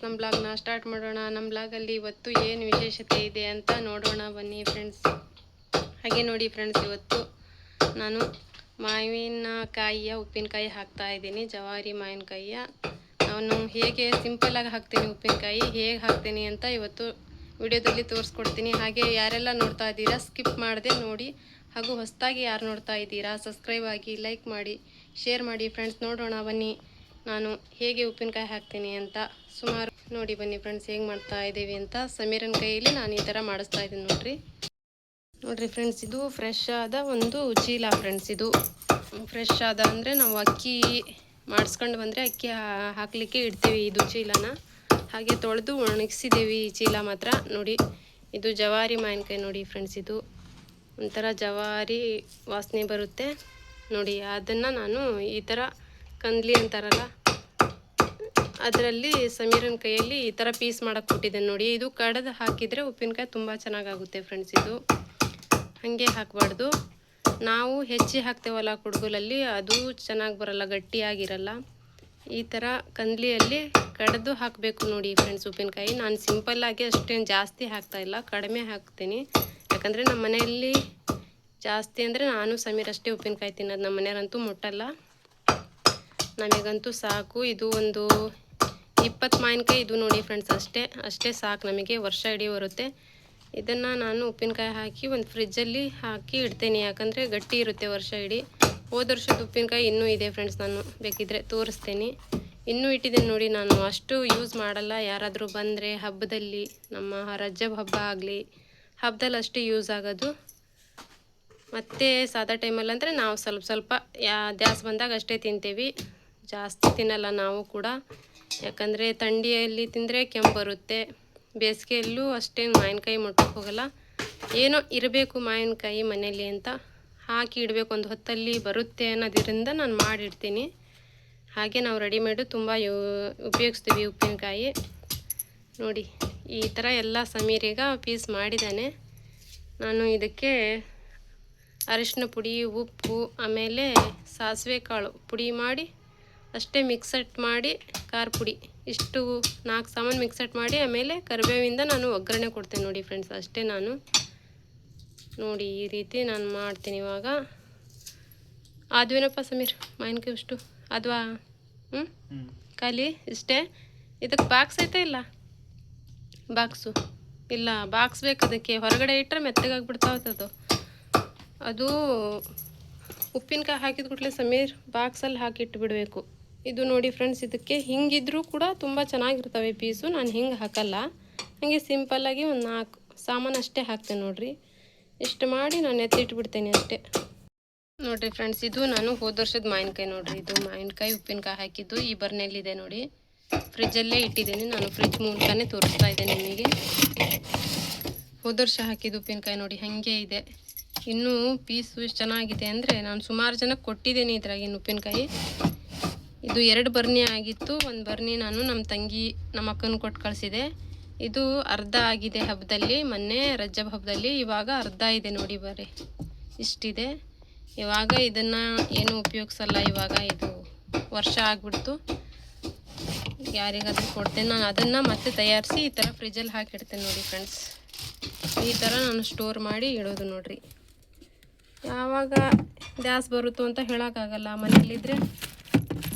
ನಮ್ಮ ಬ್ಲಾಗ್ನ ಸ್ಟಾರ್ಟ್ ಮಾಡೋಣ. ನಮ್ಮ ಬ್ಲಾಗಲ್ಲಿ ಇವತ್ತು ಏನು ವಿಶೇಷತೆ ಇದೆ ಅಂತ ನೋಡೋಣ ಬನ್ನಿ ಫ್ರೆಂಡ್ಸ್. ಹಾಗೆ ನೋಡಿ ಫ್ರೆಂಡ್ಸ್, ಇವತ್ತು ನಾನು ಮಾವಿನಕಾಯಿಯ ಉಪ್ಪಿನಕಾಯಿ ಹಾಕ್ತಾ ಇದ್ದೀನಿ. ಜವಾರಿ ಮಾವಿನಕಾಯಿಯ ನಾನು ಹೇಗೆ ಸಿಂಪಲ್ಲಾಗಿ ಹಾಕ್ತೀನಿ ಉಪ್ಪಿನಕಾಯಿ ಹೇಗೆ ಹಾಕ್ತೀನಿ ಅಂತ ಇವತ್ತು ವಿಡಿಯೋದಲ್ಲಿ ತೋರಿಸ್ಕೊಡ್ತೀನಿ. ಹಾಗೆ ಯಾರೆಲ್ಲ ನೋಡ್ತಾ ಇದ್ದೀರಾ ಸ್ಕಿಪ್ ಮಾಡದೆ ನೋಡಿ, ಹಾಗೂ ಹೊಸದಾಗಿ ಯಾರು ನೋಡ್ತಾ ಇದ್ದೀರಾ ಸಬ್ಸ್ಕ್ರೈಬ್ ಆಗಿ, ಲೈಕ್ ಮಾಡಿ, ಶೇರ್ ಮಾಡಿ ಫ್ರೆಂಡ್ಸ್. ನೋಡೋಣ ಬನ್ನಿ ನಾನು ಹೇಗೆ ಉಪ್ಪಿನಕಾಯಿ ಹಾಕ್ತೀನಿ ಅಂತ. ಸುಮಾರು ನೋಡಿ ಬನ್ನಿ ಫ್ರೆಂಡ್ಸ್ ಹೇಗೆ ಮಾಡ್ತಾ ಇದ್ದೀವಿ ಅಂತ. ಸಮೀರನ ಕೈಯಲ್ಲಿ ನಾನು ಈ ಥರ ಮಾಡಿಸ್ತಾ ಇದ್ದೀನಿ ನೋಡ್ರಿ ಫ್ರೆಂಡ್ಸ್. ಇದು ಫ್ರೆಶ್ ಆದ ಒಂದು ಚೀಲ ಫ್ರೆಂಡ್ಸ್. ಇದು ಫ್ರೆಶ್ ಆದ ಅಂದರೆ ನಾವು ಅಕ್ಕಿ ಮಾಡಿಸ್ಕೊಂಡು ಬಂದರೆ ಅಕ್ಕಿ ಹಾಕಲಿಕ್ಕೆ ಇಡ್ತೀವಿ ಇದು ಚೀಲನ. ಹಾಗೆ ತೊಳೆದು ಒಣಗಿಸಿದ್ದೀವಿ ಈ ಚೀಲ ಮಾತ್ರ. ನೋಡಿ ಇದು ಜವಾರಿ ಮಾವಿನಕಾಯಿ ನೋಡಿ ಫ್ರೆಂಡ್ಸ್. ಇದು ಒಂಥರ ಜವಾರಿ ವಾಸನೆ ಬರುತ್ತೆ ನೋಡಿ. ಅದನ್ನು ನಾನು ಈ ಥರ ಕಂದ್ಲಿ ಅಂತಾರಲ್ಲ ಅದರಲ್ಲಿ ಸಮೀರನ ಕೈಯಲ್ಲಿ ಈ ಥರ ಪೀಸ್ ಮಾಡೋಕ್ಕೆ ಕೊಟ್ಟಿದ್ದೇನೆ ನೋಡಿ. ಇದು ಕಡ್ದು ಹಾಕಿದರೆ ಉಪ್ಪಿನಕಾಯಿ ತುಂಬ ಚೆನ್ನಾಗಾಗುತ್ತೆ ಫ್ರೆಂಡ್ಸ್. ಇದು ಹಾಗೆ ಹಾಕಬಾರ್ದು. ನಾವು ಹೆಚ್ಚಿ ಹಾಕ್ತೇವಲ್ಲ ಕುಡುಗೋಲಲ್ಲಿ, ಅದು ಚೆನ್ನಾಗಿ ಬರೋಲ್ಲ, ಗಟ್ಟಿಯಾಗಿರಲ್ಲ. ಈ ಥರ ಕಂದ್ಲಿಯಲ್ಲಿ ಕಡ್ದು ಹಾಕಬೇಕು ನೋಡಿ ಫ್ರೆಂಡ್ಸ್ ಉಪ್ಪಿನಕಾಯಿ. ನಾನು ಸಿಂಪಲ್ಲಾಗಿ ಅಷ್ಟೇನು ಜಾಸ್ತಿ ಹಾಕ್ತಾಯಿಲ್ಲ, ಕಡಿಮೆ ಹಾಕ್ತೀನಿ. ಯಾಕಂದರೆ ನಮ್ಮ ಮನೆಯಲ್ಲಿ ಜಾಸ್ತಿ ಅಂದರೆ ನಾನು ಸಮೀರ್ ಅಷ್ಟೇ ಉಪ್ಪಿನಕಾಯಿ ತಿನ್ನೋದು. ನಮ್ಮ ಮನೆಯವರಂತೂ ಮುಟ್ಟಲ್ಲ, ನಮಗಂತೂ ಸಾಕು. ಇದು ಒಂದು 20 ಮಾವಿನಕಾಯಿ ಇದು ನೋಡಿ ಫ್ರೆಂಡ್ಸ್. ಅಷ್ಟೇ ಸಾಕು ನಮಗೆ, ವರ್ಷ ಇಡೀ ಬರುತ್ತೆ. ಇದನ್ನು ನಾನು ಉಪ್ಪಿನಕಾಯಿ ಹಾಕಿ ಒಂದು ಫ್ರಿಜ್ಜಲ್ಲಿ ಹಾಕಿ ಇಡ್ತೇನೆ, ಯಾಕಂದರೆ ಗಟ್ಟಿ ಇರುತ್ತೆ ವರ್ಷ ಇಡೀ. ಹೋದ ವರ್ಷದ ಉಪ್ಪಿನಕಾಯಿ ಇನ್ನೂ ಇದೆ ಫ್ರೆಂಡ್ಸ್, ನಾನು ಬೇಕಿದ್ದರೆ ತೋರಿಸ್ತೇನೆ. ಇನ್ನೂ ಇಟ್ಟಿದ್ದೇನೆ ನೋಡಿ. ನಾನು ಅಷ್ಟು ಯೂಸ್ ಮಾಡಲ್ಲ. ಯಾರಾದರೂ ಬಂದರೆ ಹಬ್ಬದಲ್ಲಿ, ನಮ್ಮ ರಜಬ್ ಹಬ್ಬ ಆಗಲಿ ಹಬ್ಬದಲ್ಲಿ ಅಷ್ಟೇ ಯೂಸ್ ಆಗೋದು. ಮತ್ತು ಸಾದಾ ಟೈಮಲ್ಲಿ ಅಂದರೆ ನಾವು ಸ್ವಲ್ಪ ದ್ಯಾಸ್ ಬಂದಾಗ ಅಷ್ಟೇ ತಿಂತೇವೆ, ಜಾಸ್ತಿ ತಿನ್ನಲ್ಲ ನಾವು ಕೂಡ. ಯಾಕಂದರೆ ಥಂಡಿಯಲ್ಲಿ ತಿಂದರೆ ಕೆಮ್ಮು ಬರುತ್ತೆ, ಬೇಸಿಗೆಯಲ್ಲೂ ಅಷ್ಟೇನು ಮಾವಿನಕಾಯಿ ಮುಟ್ಟಕ್ಕೆ ಹೋಗಲ್ಲ. ಏನೋ ಇರಬೇಕು ಮಾವಿನಕಾಯಿ ಮನೇಲಿ ಅಂತ ಹಾಕಿ ಇಡಬೇಕು, ಒಂದು ಹೊತ್ತಲ್ಲಿ ಬರುತ್ತೆ ಅನ್ನೋದರಿಂದ ನಾನು ಮಾಡಿಡ್ತೀನಿ. ಹಾಗೆ ನಾವು ರೆಡಿಮೇಡು ತುಂಬ ಉಪಯೋಗಿಸ್ತೀವಿ ಉಪ್ಪಿನಕಾಯಿ ನೋಡಿ. ಈ ಥರ ಎಲ್ಲ ಸಮೀರೀಗ ಪೀಸ್ ಮಾಡಿದ್ದಾನೆ. ನಾನು ಇದಕ್ಕೆ ಅರಿಶಿನ ಪುಡಿ, ಉಪ್ಪು, ಆಮೇಲೆ ಸಾಸಿವೆ ಕಾಳು ಪುಡಿ ಮಾಡಿ ಅಷ್ಟೇ ಮಿಕ್ಸಟ್ ಮಾಡಿ, ಖಾರ ಪುಡಿ, ಇಷ್ಟು 4 ಸಾಮಾನು ಮಿಕ್ಸಟ್ ಮಾಡಿ, ಆಮೇಲೆ ಕರಿಬೇವಿಂದ ನಾನು ಒಗ್ಗರಣೆ ಕೊಡ್ತೇನೆ ನೋಡಿ ಫ್ರೆಂಡ್ಸ್. ಅಷ್ಟೇ ನಾನು ನೋಡಿ ಈ ರೀತಿ ನಾನು ಮಾಡ್ತೀನಿ. ಇವಾಗ ಆದ್ವೇನಪ್ಪ ಸಮೀರ್ ಮಾವಿನಕಾಯಿ ಅಷ್ಟು ಅದ್ವಾ? ಖಾಲಿ ಇಷ್ಟೇ. ಇದಕ್ಕೆ ಬಾಕ್ಸ್ ಐತೆ ಇಲ್ಲ? ಬಾಕ್ಸು ಇಲ್ಲ, ಬಾಕ್ಸ್ ಬೇಕು ಅದಕ್ಕೆ. ಹೊರಗಡೆ ಇಟ್ಟರೆ ಮೆತ್ತಗಾಗ್ಬಿಡ್ತಾವತ್ತದು. ಅದು ಉಪ್ಪಿನಕಾಯಿ ಹಾಕಿದ ಕೂಡಲೇ ಸಮೀರ್ ಬಾಕ್ಸಲ್ಲಿ ಹಾಕಿಟ್ಟು ಬಿಡಬೇಕು. ಇದು ನೋಡಿ ಫ್ರೆಂಡ್ಸ್, ಇದಕ್ಕೆ ಹಿಂಗಿದ್ರೂ ಕೂಡ ತುಂಬ ಚೆನ್ನಾಗಿರ್ತವೆ ಪೀಸು. ನಾನು ಹಿಂಗೆ ಹಾಕಲ್ಲ, ಹಾಗೆ ಸಿಂಪಲ್ಲಾಗಿ ಒಂದು 4 ಸಾಮಾನು ಅಷ್ಟೇ ಹಾಕ್ತೇನೆ ನೋಡಿರಿ. ಇಷ್ಟು ಮಾಡಿ ನಾನು ಎತ್ತಿಟ್ಬಿಡ್ತೇನೆ ಅಷ್ಟೇ ನೋಡಿರಿ ಫ್ರೆಂಡ್ಸ್. ಇದು ನಾನು ಹೋದ ವರ್ಷದ ಮಾವಿನಕಾಯಿ ನೋಡಿರಿ. ಇದು ಮಾವಿನಕಾಯಿ ಉಪ್ಪಿನಕಾಯಿ ಹಾಕಿದ್ದು ಈ ಬರ್ನೆಲ್ಲಿದೆ ನೋಡಿ. ಫ್ರಿಜ್ಜಲ್ಲೇ ಇಟ್ಟಿದ್ದೀನಿ ನಾನು, ಫ್ರಿಜ್ ಮೂಲಕನೇ ತೋರಿಸ್ತಾ ಇದ್ದೇನೆ ನಿಮಗೆ. ಹೋದ ವರ್ಷ ಹಾಕಿದ್ದು ಉಪ್ಪಿನಕಾಯಿ ನೋಡಿ ಹಾಗೆ ಇದೆ. ಇನ್ನೂ ಪೀಸು ಎಷ್ಟು ಚೆನ್ನಾಗಿದೆ ಅಂದರೆ ನಾನು ಸುಮಾರು ಜನಕ್ಕೆ ಕೊಟ್ಟಿದ್ದೀನಿ ಇದ್ರಾಗಿನ ಉಪ್ಪಿನಕಾಯಿ. ಇದು 2 ಬರ್ನಿ ಆಗಿತ್ತು. ಒಂದು ಬರ್ನಿ ನಾನು ನಮ್ಮ ತಂಗಿ ನಮ್ಮ ಅಕ್ಕನ ಕೊಟ್ಟು ಕಳಿಸಿದೆ. ಇದು ಅರ್ಧ ಆಗಿದೆ ಹಬ್ಬದಲ್ಲಿ, ಮೊನ್ನೆ ರಜಬ್ ಹಬ್ಬದಲ್ಲಿ. ಇವಾಗ ಅರ್ಧ ಇದೆ ನೋಡಿ, ಬರೀ ಇಷ್ಟಿದೆ. ಇವಾಗ ಇದನ್ನು ಏನು ಉಪಯೋಗಿಸಲ್ಲ. ಇವಾಗ ಇದು ವರ್ಷ ಆಗಿಬಿಡ್ತು. ಯಾರಿಗಾದ್ರೂ ಕೊಡ್ತೇನೆ ನಾನು. ಅದನ್ನು ಮತ್ತೆ ತಯಾರಿಸಿ ಈ ಥರ ಫ್ರಿಜ್ಜಲ್ಲಿ ಹಾಕಿಡ್ತೇನೆ ನೋಡಿ ಫ್ರೆಂಡ್ಸ್. ಈ ಥರ ನಾನು ಸ್ಟೋರ್ ಮಾಡಿ ಇಡೋದು ನೋಡಿರಿ. ಯಾವಾಗ ಗ್ಯಾಸ್ ಬರುತ್ತೋ ಅಂತ ಹೇಳೋಕ್ಕಾಗಲ್ಲ, ಮನೆಯಲ್ಲಿದ್ದರೆ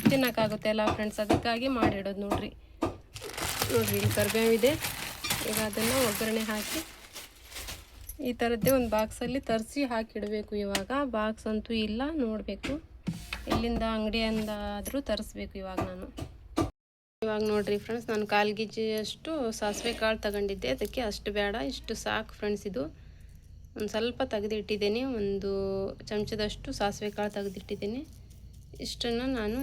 ತಿನ್ನೋಕ್ಕಾಗುತ್ತೆ ಅಲ್ಲ ಫ್ರೆಂಡ್ಸ್, ಅದಕ್ಕಾಗಿ ಮಾಡಿಡೋದು ನೋಡಿರಿ. ಇಲ್ಲಿ ಕರಿಬೇವಿದೆ. ಈಗ ಅದನ್ನು ಒಗ್ಗರಣೆ ಹಾಕಿ ಈ ಥರದ್ದೇ ಒಂದು ಬಾಕ್ಸಲ್ಲಿ ತರಿಸಿ ಹಾಕಿಡಬೇಕು. ಇವಾಗ ಬಾಕ್ಸ್ ಅಂತೂ ಇಲ್ಲ, ನೋಡಬೇಕು ಎಲ್ಲಿಂದ, ಅಂಗಡಿಯಿಂದಾದರೂ ತರಿಸ್ಬೇಕು ಇವಾಗ ನಾನು. ಇವಾಗ ನೋಡಿರಿ ಫ್ರೆಂಡ್ಸ್, ನಾನು 1/4 ಕೆಜಿಯಷ್ಟು ಸಾಸಿವೆ ಕಾಳು ತಗೊಂಡಿದ್ದೆ. ಅದಕ್ಕೆ ಅಷ್ಟು ಬೇಡ, ಇಷ್ಟು ಸಾಕು ಫ್ರೆಂಡ್ಸ್. ಇದು ಒಂದು ಸ್ವಲ್ಪ ತೆಗೆದಿಟ್ಟಿದ್ದೀನಿ, ಒಂದು ಚಮಚದಷ್ಟು ಸಾಸಿವೆ ಕಾಳು ತೆಗೆದಿಟ್ಟಿದ್ದೀನಿ. ಇಷ್ಟನ್ನು ನಾನು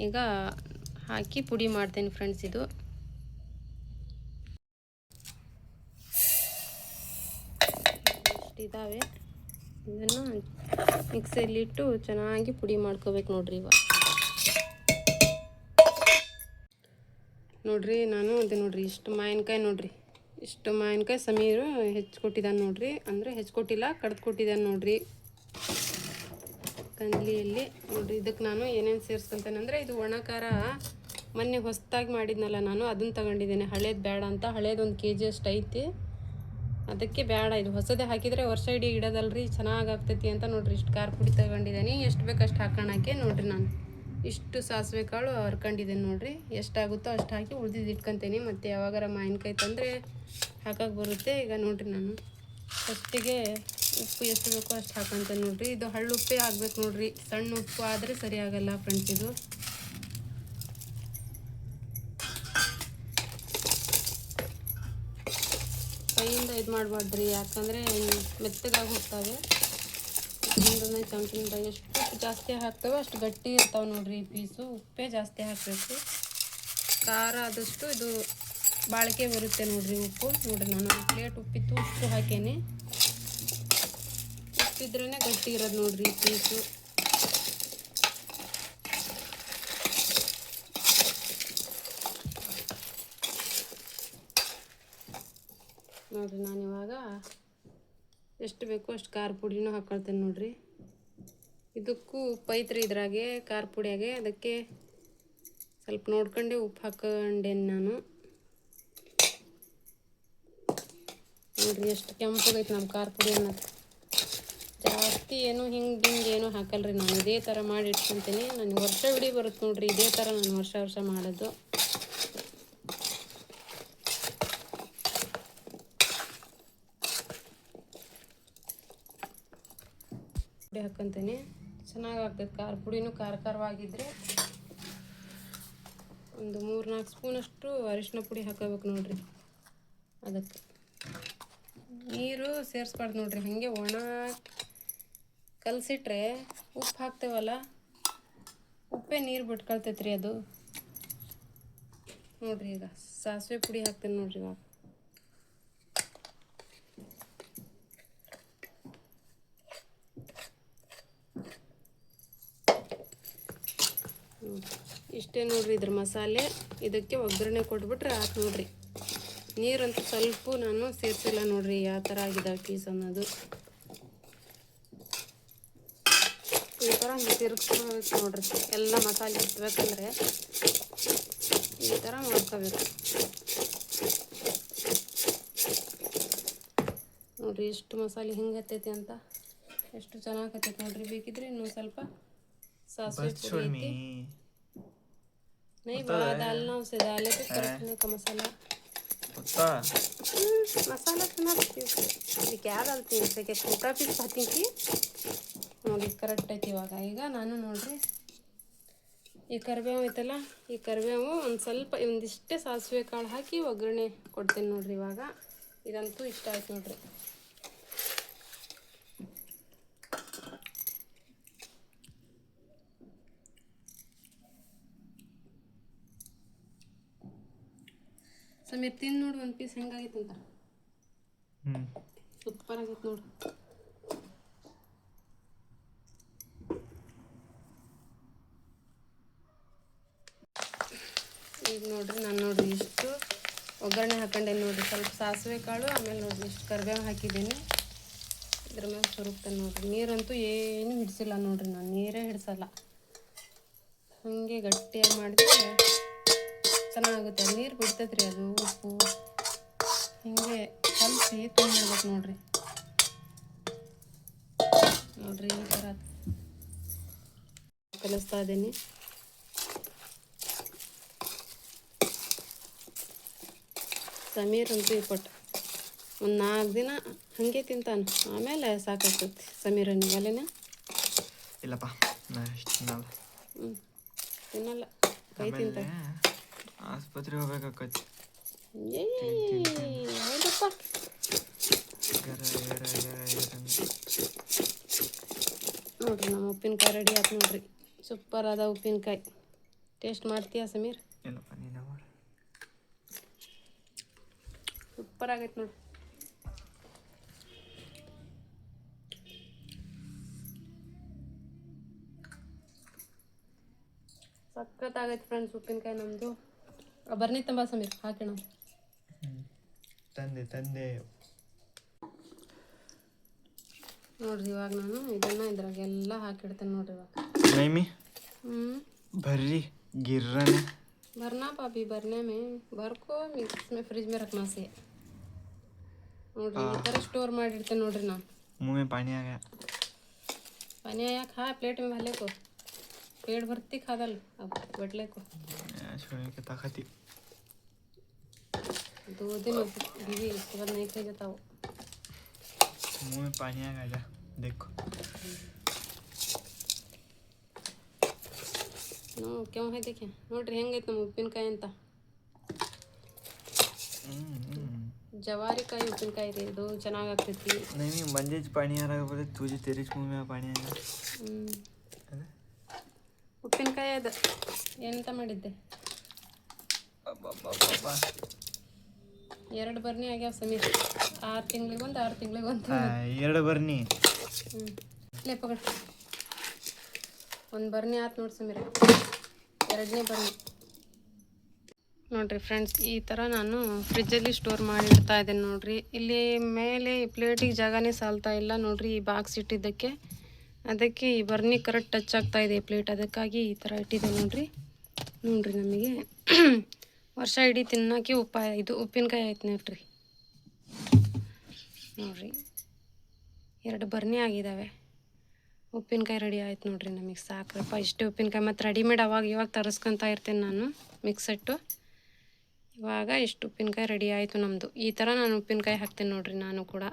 ಈಗ ಹಾಕಿ ಪುಡಿ ಮಾಡ್ತೇನೆ ಫ್ರೆಂಡ್ಸ್. ಇದು ಇಷ್ಟಿದ್ದಾವೆ. ಇದನ್ನು ಮಿಕ್ಸಿಯಲ್ಲಿಟ್ಟು ಚೆನ್ನಾಗಿ ಪುಡಿ ಮಾಡ್ಕೋಬೇಕು ನೋಡಿರಿ. ಇವಾಗ ನೋಡಿರಿ ನಾನು ಅದು ನೋಡಿರಿ ಇಷ್ಟು ಮಾವಿನಕಾಯಿ ನೋಡಿರಿ, ಇಷ್ಟು ಮಾವಿನಕಾಯಿ ಸಮೀರು ಹೆಚ್ಚಿಕೊಟ್ಟಿದ್ದಾನೆ ನೋಡಿರಿ. ಅಂದರೆ ಹೆಚ್ಚಿಕೊಟ್ಟಿಲ್ಲ, ಕಡ್ದು ಕೊಟ್ಟಿದ್ದಾನೆ ನೋಡಿರಿ ಕಂದ್ಲಿಯಲ್ಲಿ ನೋಡಿರಿ. ಇದಕ್ಕೆ ನಾನು ಏನೇನು ಸೇರಿಸ್ಕೊತೇನೆ ಅಂದರೆ, ಇದು ಒಣ ಖಾರ ಮೊನ್ನೆ ಹೊಸದಾಗಿ ಮಾಡಿದ್ನಲ್ಲ ನಾನು ಅದನ್ನು ತಗೊಂಡಿದ್ದೇನೆ. ಹಳೇದು ಬೇಡ ಅಂತ. ಹಳೇದು 1 kg ಅಷ್ಟು ಐತಿ. ಅದಕ್ಕೆ ಬೇಡ, ಇದು ಹೊಸದೇ ಹಾಕಿದರೆ ವರ್ಷ ಇಡೀ ಇಡೋದಲ್ರಿ, ಚೆನ್ನಾಗಿ ಆಗ್ತೈತಿ ಅಂತ ನೋಡ್ರಿ ಇಷ್ಟು ಖಾರ ಪುಡಿ ತಗೊಂಡಿದ್ದೀನಿ. ಎಷ್ಟು ಬೇಕು ಅಷ್ಟು ಹಾಕೋಣಕ್ಕೆ ನೋಡ್ರಿ. ನಾನು ಇಷ್ಟು ಸಾಸಿವೆ ಕಾಳು ಹರ್ಕೊಂಡಿದ್ದೇನೆ ನೋಡ್ರಿ. ಎಷ್ಟಾಗುತ್ತೋ ಅಷ್ಟು ಹಾಕಿ ಉಳ್ದಿದ್ದು ಇಟ್ಕೊತೀನಿ. ಮತ್ತು ಯಾವಾಗಾರ ಮಾವಿನಕಾಯಿ ತಂದರೆ ಹಾಕಕ್ಕೆ ಬರುತ್ತೆ. ಈಗ ನೋಡ್ರಿ ನಾನು ಫಸ್ಟಿಗೆ ಉಪ್ಪು ಎಷ್ಟು ಬೇಕೋ ಅಷ್ಟು ಹಾಕೊಂತೇನೆ ನೋಡ್ರಿ. ಇದು ಹಳ್ಳು ಉಪ್ಪೇ ಆಗ್ಬೇಕು ನೋಡ್ರಿ, ಸಣ್ಣ ಉಪ್ಪು ಆದರೆ ಸರಿ ಆಗಲ್ಲ ಫ್ರೆಂಡ್ಸ್. ಇದು ಕೈಯಿಂದ ಇದು ಮಾಡಬಾರ್ದ್ರಿ, ಯಾಕಂದರೆ ಮೆತ್ತಗಾಗಿ ಹೋಗ್ತವೆ. ಇದರಿಂದ ಚಮಚದಿಂದ ಎಷ್ಟು ಉಪ್ಪು ಜಾಸ್ತಿ ಹಾಕ್ತವೆ ಅಷ್ಟು ಗಟ್ಟಿ ಇರ್ತಾವೆ ನೋಡ್ರಿ ಈ ಪೀಸು. ಉಪ್ಪೇ ಜಾಸ್ತಿ ಹಾಕಬೇಕು. ಖಾರ ಆದಷ್ಟು ಇದು ಬಾಳಿಕೆ ಬರುತ್ತೆ ನೋಡ್ರಿ ಉಪ್ಪು. ನೋಡ್ರಿ ನಾನು 1 ಪ್ಲೇಟ್ ಉಪ್ಪಿತ್ತು, ಉಪ್ಪು ಹಾಕೇನೆ. ಉಪ್ಪಿದ್ರೇ ಗಟ್ಟಿ ಇರೋದು ನೋಡ್ರಿ ಈ ಪೀಸು. ನೋಡ್ರಿ ನಾನಿವಾಗ ಎಷ್ಟು ಬೇಕೋ ಅಷ್ಟು ಖಾರ ಪುಡಿನೂ ಹಾಕೊಳ್ತೇನೆ ನೋಡ್ರಿ. ಇದಕ್ಕೂ ಉಪ್ಪು ಐತ್ರಿ ಇದ್ರಾಗೆ, ಖಾರ ಪುಡಿಯಾಗೆ. ಅದಕ್ಕೆ ಸ್ವಲ್ಪ ನೋಡ್ಕೊಂಡೆ ಉಪ್ಪು ಹಾಕೊಂಡೇನೆ ನಾನು. ನೋಡ್ರಿ ಎಷ್ಟು ಕೆಂಪಗೈತೆ ನಮ್ಮ ಖಾರ ಪುಡಿ ಅನ್ನೋದು. ಜಾಸ್ತಿ ಏನು ಹಿಂಗೆ ಏನೂ ಹಾಕಲ್ರಿ ನಾನು. ಇದೇ ಥರ ಮಾಡಿ ಇಟ್ಕೊತೀನಿ. ನನಗೆ ವರ್ಷ ಇಡೀ ಬರುತ್ತೆ ನೋಡ್ರಿ ಇದೇ ಥರ ನಾನು ವರ್ಷ ಮಾಡೋದು. ಪುಡಿ ಹಾಕ್ಕೊಂತೀನಿ, ಚೆನ್ನಾಗಿ ಆಗ್ತದೆ. ಖಾರ ಪುಡಿನೂ ಖಾರವಾಗಿದ್ದರೆ ಒಂದು 3-4 ಸ್ಪೂನಷ್ಟು ಅರಿಶಿನ ಪುಡಿ ಹಾಕೋಬೇಕು ನೋಡ್ರಿ. ಅದಕ್ಕೆ ನೀರು ಸೇರಿಸ್ಬಾರ್ದು ನೋಡ್ರಿ. ಹಾಗೆ ಒಣ ಕಲಸಿಟ್ರೆ ಉಪ್ಪು ಹಾಕ್ತೇವಲ್ಲ, ಉಪ್ಪೇ ನೀರು ಬಿಟ್ಕೊಳ್ತೈತ್ರಿ ಅದು. ನೋಡ್ರಿ ಈಗ ಸಾಸಿವೆ ಪುಡಿ ಹಾಕ್ತೇನೆ ನೋಡ್ರಿ. ಇವಾಗ ಇಷ್ಟೇ ನೋಡ್ರಿ ಇದ್ರ ಮಸಾಲೆ. ಇದಕ್ಕೆ ಒಗ್ಗರಣೆ ಕೊಟ್ಬಿಟ್ರೆ ಆಯ್ತು ನೋಡ್ರಿ. ನೀರಂತೂ ಸ್ವಲ್ಪ ನಾನು ಸೇರಿಸಿಲ್ಲ ನೋಡ್ರಿ, ಯಾವ ಥರ ಆಗಿದಾವೆ ಪೀಸ್ ಅನ್ನೋದು. ಈ ಥರ ತಿರುಗಿಸ್ಕೋಬೇಕು ನೋಡ್ರಿ. ಎಲ್ಲ ಮಸಾಲೆ ಇಟ್ಬೇಕಂದ್ರೆ ಈ ಥರ ಮಾಡ್ಕೋಬೇಕು ನೋಡ್ರಿ. ಎಷ್ಟು ಮಸಾಲೆ ಹಿಂಗೆ ಹತ್ತೈತಿ ಅಂತ, ಎಷ್ಟು ಚೆನ್ನಾಗಿ ಹತ್ತೈತಿ ನೋಡ್ರಿ. ಬೇಕಿದ್ರೆ ಇನ್ನೂ ಸ್ವಲ್ಪ सासवे पूरी थी नहीं बड़ा दाल ना उसे डाले तो करने का मसाला पता मसाला तो ना ये क्या डालती है के छोटा पीस खाती थी ನೋಡಿ ಕರೆಕ್ಟ್ ಐತಿ. ಈಗ ನಾನು ನೋಡ್ರಿ ಈ ಕರಿಬೇವು ಐತಲ್ಲ, ಈ ಕರಿಬೇವು ಒಂದಿಷ್ಟೇ ಸಾಸಿವೆ ಕಾಳು ಹಾಕಿ ಒಗ್ಗರಣೆ ಕೊಡ್ತೇನೆ ನೋಡ್ರಿ. ಇವಾಗ ಇದಂತೂ ಇಷ್ಟ ಆಯ್ತು ನೋಡ್ರಿ. ಸಮೀರ್ ತಿಂದು ನೋಡು ಒಂದು ಪೀಸ್ ಹೆಂಗಾಗೈತೆ ಅಂತ. ಸೂಪರ್ ಆಗೈತೆ ನೋಡು. ಈಗ ನೋಡ್ರಿ ನಾನು ನೋಡ್ರಿ ಇಷ್ಟು ಒಗ್ಗರಣೆ ಹಾಕೊಂಡೇನೆ ನೋಡ್ರಿ. ಸ್ವಲ್ಪ ಸಾಸಿವೆ ಕಾಳು, ಆಮೇಲೆ ನೋಡ್ರಿ ಇಷ್ಟು ಕರಿಬೇವು ಹಾಕಿದ್ದೀನಿ. ಇದ್ರ ಮೇಲೆ ಸುರುಕ್ತೇನೆ ನೋಡ್ರಿ. ನೀರಂತೂ ಏನು ಹಿಡಿಸಿಲ್ಲ ನೋಡ್ರಿ, ನಾನು ನೀರೇ ಹಿಡಿಸಲ್ಲ. ಹಾಗೆ ಗಟ್ಟಿಯಾಗಿ ಮಾಡಿದ್ರೆ ಚೆನ್ನಾಗುತ್ತೆ. ನೀರು ಬಿಡ್ತೈತ್ರಿ ಅದು. ಉಪ್ಪು ಹಿಂಗೆ ಕಲಸಿ ತುಂಬಿಡ್ಬೇಕು ನೋಡ್ರಿ. ನೋಡ್ರಿ ಈ ಥರ ಕಲಿಸ್ತಾ ಇದ್ದೀನಿ. ಸಮೀರ್ ಅಂತೂ ಇಪ್ಪಟ್ಟು ಒಂದು 4 ದಿನ ಹಾಗೆ ತಿಂತಾನೆ, ಆಮೇಲೆ ಸಾಕಾಗ್ತೈತಿ ಸಮೀರನಿಗೆ. ಅಲ್ಲೇನ ಇಲ್ಲಪ್ಪ ತಿನ್ನಲ್ಲ. ತಿನ್ನಲ್ಲ, ಕೈ ತಿಂತಾನೆ. ಆಸ್ಪತ್ರೆಗೆ ಹೋಗ್ಬೇಕಾಕತಿ. ಹೌದಪ್ಪ. ನೋಡ್ರಿ ನಮ್ಮ ಉಪ್ಪಿನಕಾಯಿ ರೆಡಿ ಆಯ್ತು ನೋಡ್ರಿ. ಸೂಪರ್ ಆದ ಉಪ್ಪಿನಕಾಯಿ. ಟೇಸ್ಟ್ ಮಾಡ್ತೀಯಾ ಸಮೀರ್? ಇಲ್ಲಪ್ಪ ನೀನು ಮಾಡಿ. ಸೂಪರ್ ಆಗೈತೆ ನೋಡ್ರಿ. ಸಖತ್ತಾಗೈತೆ ಫ್ರೆಂಡ್ಸ್ ಉಪ್ಪಿನಕಾಯಿ ನಮ್ಮದು. ಬರ್ನಿ ತಂಬ ಸಮೀರ್ ಹಾಕೋಣ. ತಂದೆ ನೋಡ್ರಿ ಇವಾಗ ನಾನು ಇದನ್ನ ಇದ್ರಾಗೆಲ್ಲ ಹಾಕಿಡ್ತೇನೆ ನೋಡ್ರಿ. ಇವಾಗ ನೈಮಿ ಬರ್ರಿ ಗಿರ್ರನೆ भरना भाभी, भरने में भर को मिक्स में फ्रिज में रखना से ನೋಡ್ರಿ ಈ ಥರ ಸ್ಟೋರ್ ಮಾಡಿಡ್ತೇನೆ ನೋಡ್ರಿ ನಾನು. मुंह में पानी आ गया. पानी आया खा प्लेट में भले को पेट भरती खा दल अब बटले को छोड़ने के ताकत ही. 2 दिन दीदी उसके बाद नहीं खा जाता वो. मुंह में पानी आ गया. देखो नो क्यों है देखे ನೋಡ್ರಿ ಹೆಂಗೈತೆ ನಮ್ಮ ಉಪ್ಪಿನಕಾಯಿ ಅಂತ. ಜವಾರಿಕಾಯಿ ಉಪ್ಪಿನಕಾಯಿ ರೀ ಇದು ಚೆನ್ನಾಗಾಗ್ತೈತಿ. नहीं मंजे पानी आ रहा है बोले तुझे तेरे मुंह में पानी आएगा. ಉಪ್ಪಿನಕಾಯಿ ಅದು ಎಂತ ಮಾಡಿದ್ದೆ 2 ಬರ್ನಿ ಆಗ್ಯಾವ ಸಮೀರ್. 6 ತಿಂಗಳಿಗೆ ಒಂದು 6 ತಿಂಗಳಿಗೆ ಒಂದು. 2 ಬರ್ನಿ. ಲೇ ಪಗಡ್ 1 ಬರ್ನಿ ಆತು ನೋಡಿ ಸಮೀರ. 2ನೇ ಬರ್ನಿ ನೋಡ್ರಿ ಫ್ರೆಂಡ್ಸ್. ಈ ಥರ ನಾನು ಫ್ರಿಜ್ಜಲ್ಲಿ ಸ್ಟೋರ್ ಮಾಡಿಡ್ತಾ ಇದ್ದೇನೆ ನೋಡ್ರಿ. ಇಲ್ಲಿ ಮೇಲೆ ಈ ಪ್ಲೇಟಿಗೆ ಜಾಗನೇ ಸಾಲ್ತಾ ಇಲ್ಲ ನೋಡ್ರಿ ಈ ಬಾಕ್ಸ್ ಇಟ್ಟಿದ್ದಕ್ಕೆ. ಅದಕ್ಕೆ ಈ ಬರ್ನಿ ಕರೆಕ್ಟ್ ಟಚ್ ಆಗ್ತಾ ಇದೆ ಈ ಪ್ಲೇಟ್, ಅದಕ್ಕಾಗಿ ಈ ಥರ ಇಟ್ಟಿದೆ ನೋಡ್ರಿ. ನೋಡ್ರಿ ನಮಗೆ ವರ್ಷ ಇಡೀ ತಿನ್ನೋಕ್ಕೆ ಇದು ಉಪ್ಪಿನಕಾಯಿ ಆಯ್ತು ನೋಡ್ರಿ. ನೋಡ್ರಿ 2 ಬರ್ನಿ ಆಗಿದ್ದಾವೆ. ಉಪ್ಪಿನಕಾಯಿ ರೆಡಿ ಆಯ್ತು ನೋಡ್ರಿ. ನಮಗೆ ಸಾಕ್ರಪ್ಪ ಇಷ್ಟೇ ಉಪ್ಪಿನಕಾಯಿ. ಮತ್ತು ರೆಡಿಮೇಡ್ ಇವಾಗ ತರಿಸ್ಕೊತಾ ಇರ್ತೇನೆ ನಾನು ಮಿಕ್ಸೆಟ್ಟು. ಇವಾಗ ಇಷ್ಟು ಉಪ್ಪಿನಕಾಯಿ ರೆಡಿ ಆಯಿತು ನಮ್ಮದು. ಈ ಥರ ನಾನು ಉಪ್ಪಿನಕಾಯಿ ಹಾಕ್ತೇನೆ ನೋಡ್ರಿ ನಾನು ಕೂಡ.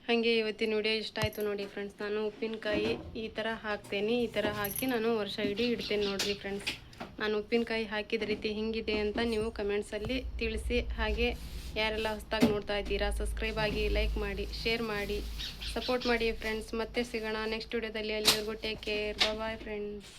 ಹಾಗೆ ಇವತ್ತಿನ ವಿಡಿಯೋ ಇಷ್ಟ ಆಯಿತು ನೋಡಿ ಫ್ರೆಂಡ್ಸ್. ನಾನು ಉಪ್ಪಿನಕಾಯಿ ಈ ಥರ ಹಾಕ್ತೇನೆ. ಈ ಥರ ಹಾಕಿ ನಾನು ವರ್ಷ ಇಡೀ ಇಡ್ತೇನೆ ನೋಡ್ರಿ ಫ್ರೆಂಡ್ಸ್. ನಾನು ಉಪ್ಪಿನಕಾಯಿ ಹಾಕಿದ ರೀತಿ ಹಿಂಗಿದೆ ಅಂತ ನೀವು ಕಮೆಂಟ್ಸಲ್ಲಿ ತಿಳಿಸಿ. ಹಾಗೆ ಯಾರೆಲ್ಲ ಹೊಸದಾಗಿ ನೋಡ್ತಾ ಇದ್ದೀರಾ ಸಬ್ಸ್ಕ್ರೈಬ್ ಆಗಿ, ಲೈಕ್ ಮಾಡಿ, ಶೇರ್ ಮಾಡಿ, ಸಪೋರ್ಟ್ ಮಾಡಿ ಫ್ರೆಂಡ್ಸ್. ಮತ್ತೆ ಸಿಗೋಣ ನೆಕ್ಸ್ಟ್ ವಿಡಿಯೋದಲ್ಲಿ. ಅಲ್ಲಿವರೆಗೂ ಟೇಕ್ ಕೇರ್, ಬಾಯ್ ಫ್ರೆಂಡ್ಸ್.